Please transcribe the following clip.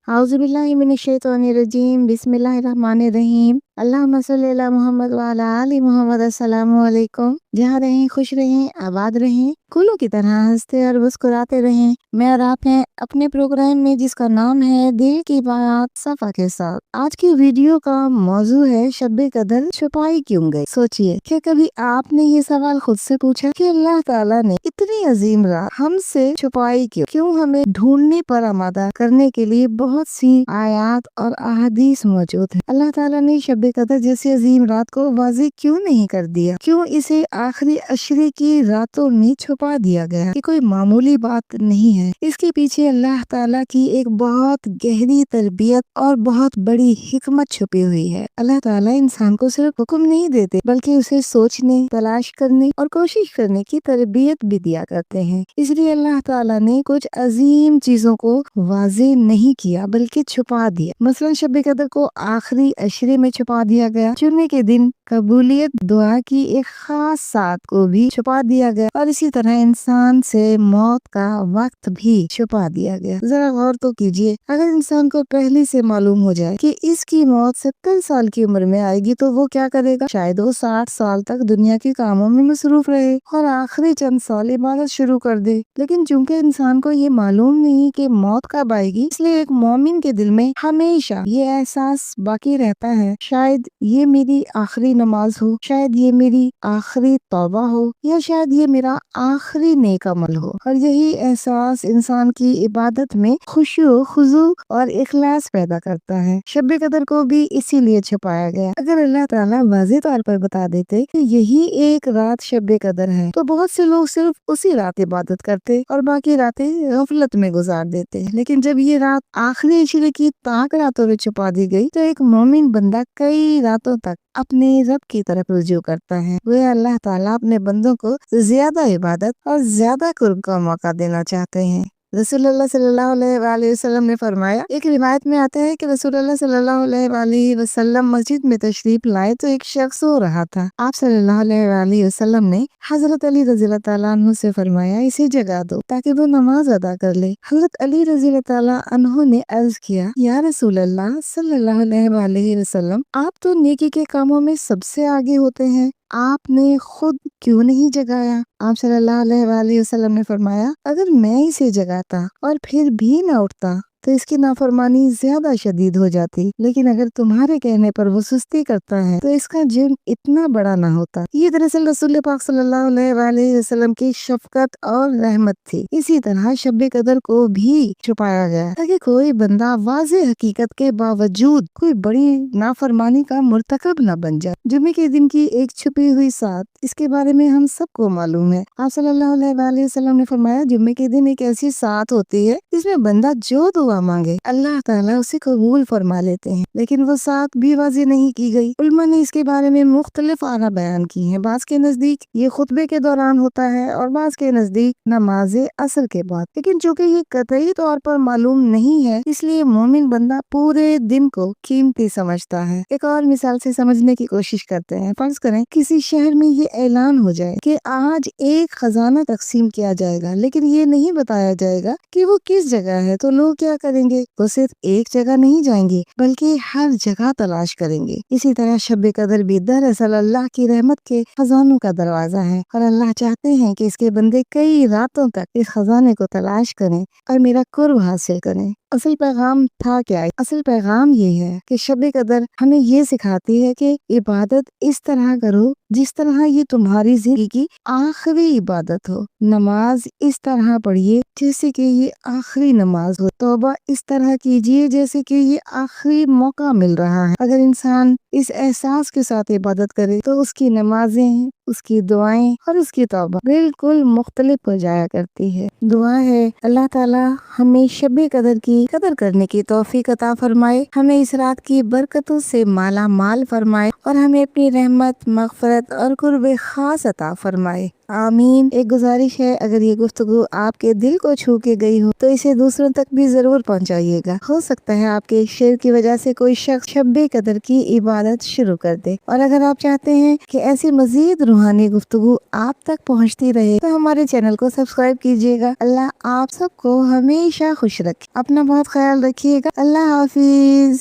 औज़ुबिल्लाहि मिनश्शैतानिर्रजीम बिस्मिल्लाहिर्रहमानिर्रहीम अल्लाहुम्मा सल्लि अला मुहम्मद व अला आलि मुहम्मद। अस्सलामु अलैकुम। जहाँ रहें खुश रहें, आबाद रहें, फूलों की तरह हंसते और मुस्कुराते रहें। मैं और आप हैं अपने प्रोग्राम में जिसका नाम है दिल की बात सफा के साथ। आज की वीडियो का मौजू है शब्बे कदर छुपाई क्यों गई। सोचिए, क्या कभी आपने ये सवाल खुद से पूछा कि अल्लाह ताला ने इतनी अजीम रात हमसे छुपाई क्यों हमें ढूंढने पर आमादा करने के लिए बहुत सी आयात और अहादीस मौजूद है। अल्लाह ताला ने शब्बे कदर जैसी अजीम रात को वाज़ेह क्यों नहीं कर दिया? क्यों इसे आखिरी अशरे की रातों में छुपा दिया गया? ये कोई मामूली बात नहीं है। इसके पीछे अल्लाह ताला की एक बहुत गहरी तरबियत और बहुत बड़ी हिकमत छुपी हुई है। अल्लाह ताला इंसान को सिर्फ हुक्म नहीं देते बल्कि उसे सोचने, तलाश करने और कोशिश करने की तरबियत भी दिया करते हैं। इसलिए अल्लाह ताला ने कुछ अजीम चीजों को वाज़ेह नहीं किया बल्कि छुपा दिया। मसलन शब्बे कदर को आखिरी अशरे में छुपा दिया गया। जुम्मे के दिन कबूलियत दुआ की एक खास साथ को भी छुपा दिया गया और इसी तरह इंसान से मौत का वक्त भी छुपा दिया गया। जरा गौर तो कीजिए, अगर इंसान को पहले से मालूम हो जाए कि इसकी मौत 70 साल की उम्र में आएगी तो वो क्या करेगा? शायद वो 60 साल तक दुनिया के कामों में मसरूफ रहे और आखिरी चंद साल इबादत शुरू कर दे। लेकिन चूंकि इंसान को ये मालूम नहीं कि मौत कब आएगी, इसलिए एक मोमिन के दिल में हमेशा ये एहसास बाकी रहता है, शायद ये मेरी आखिरी नमाज हो, शायद ये मेरी आखिरी तौबा हो, या शायद ये मेरा आखिरी नेक अमल हो। और यही एहसास इंसान की इबादत में खुशू, खुजू और इखलास पैदा करता है। शब्बे कदर को भी इसीलिए छुपाया गया। अगर अल्लाह ताला वाज़ेह तौर पर बता देते कि यही एक रात शब्बे कदर है तो बहुत से लोग सिर्फ उसी रात इबादत करते और बाकी रातें गफलत में गुजार देते। लेकिन जब ये रात आखिरी अशरे की ताक रातों में छुपा दी गई तो एक मोमिन बंदा कई रातों तक अपने रब की तरफ रुजू करता है। वे अल्लाह ताला अपने बंदों को ज्यादा इबादत और ज्यादा कुर्ब का मौका देना चाहते हैं। रसूलुल्लाह सल्लल्लाहु अलैहि वसल्लम ने फरमाया, एक रिवायत में आता है कि रसूलुल्लाह सल्लल्लाहु अलैहि वसल्लम मस्जिद में तशरीफ लाए तो एक शख्स सो रहा था। आप सल्लल्लाहु अलैहि वसल्लम ने हजरत अली रज़ियल्लाहु तआला अन्हु से फरमाया, इसे जगा दो ताकि वो नमाज अदा कर ले। हजरत अली रज़ियल्लाहु तआला अन्हु ने अर्ज किया, या रसूलल्लाह सल्लल्लाहु अलैहि वसल्लम, आप तो नेकी के कामों में सबसे आगे होते हैं, आपने खुद क्यों नहीं जगाया? आप सल्लल्लाहु अलैहि वसल्लम ने फरमाया, अगर मैं इसे जगाता और फिर भी न उठता तो इसकी नाफरमानी ज्यादा शदीद हो जाती, लेकिन अगर तुम्हारे कहने पर वो सुस्ती करता है तो इसका जुर्म इतना बड़ा ना होता। ये दरअसल रसूल पाक सल्लल्लाहु अलैहि वसल्लम की शफकत और रहमत थी। इसी तरह शब्बे कदर को भी छुपाया गया ताकि कोई बंदा वाज़ेह हकीकत के बावजूद कोई बड़ी नाफरमानी का मुर्तकब न बन जाए। जुम्मे के दिन की एक छुपी हुई साथ, इसके बारे में हम सबको मालूम है। आप सल्लल्लाहु अलैहि वसल्लम ने फरमाया, जुम्मे के दिन एक ऐसी साथ होती है जिसमें बंदा जो दुआ मांगे अल्लाह ताला उसे कबूल फरमा लेते हैं। लेकिन वो साथ भी वाज़ेह नहीं की गई। उलमा ने इसके बारे में मुख्तलिफ आरा बयान की हैं। बाज के नजदीक ये खुतबे के दौरान होता है और बाज के नजदीक नमाज असर के बाद। लेकिन चूंकि ये कतई तौर पर मालूम नहीं है, इसलिए मोमिन बंदा पूरे दिन को कीमती समझता है। एक और मिसाल से समझने की कोशिश करते हैं। फर्ज करें किसी शहर में ये ऐलान हो जाए कि आज एक खजाना तकसीम किया जाएगा, लेकिन ये नहीं बताया जाएगा कि वो किस जगह है, तो लोग क्या करेंगे? वो सिर्फ एक जगह नहीं जाएंगे बल्कि हर जगह तलाश करेंगे। इसी तरह शब्बे कदर भी दरअसल अल्लाह की रहमत के खजानों का दरवाजा है और अल्लाह चाहते हैं कि इसके बंदे कई रातों तक इस खजाने को तलाश करें और मेरा कुर्ब हासिल करें। असल पैगाम था क्या? असल पैगाम ये है कि शब्बे कदर हमें ये सिखाती है कि इबादत इस तरह करो जिस तरह ये तुम्हारी जिंदगी की आखिरी इबादत हो। नमाज इस तरह पढ़िए जैसे कि ये आखिरी नमाज हो। तौबा इस तरह कीजिए जैसे कि ये आखिरी मौका मिल रहा है। अगर इंसान इस एहसास के साथ इबादत करे तो उसकी नमाजें, उसकी दुआएं और उसकी तौबा बिल्कुल मुख्तलिफ हो जाया करती है। दुआ है अल्लाह ताला हमें शब्बे कदर की कदर करने की तौफीक अता फरमाए, हमें इस रात की बरकतों से माला माल फरमाए और हमें अपनी रहमत, मग़फ़िरत और कुर्ब खास अता फरमाए। आमीन। एक गुजारिश है, अगर ये गुफ्तगू आपके दिल को छू के गई हो तो इसे दूसरों तक भी जरूर पहुंचाइएगा। हो सकता है आपके इस शेयर की वजह से कोई शख्स शब्बे कदर की इबादत शुरू कर दे। और अगर आप चाहते हैं कि ऐसी मजीद रूहानी गुफ्तगू आप तक पहुंचती रहे तो हमारे चैनल को सब्सक्राइब कीजिएगा। अल्लाह आप सबको हमेशा खुश रखे। अपना बहुत ख्याल रखिएगा। अल्लाह हाफिज।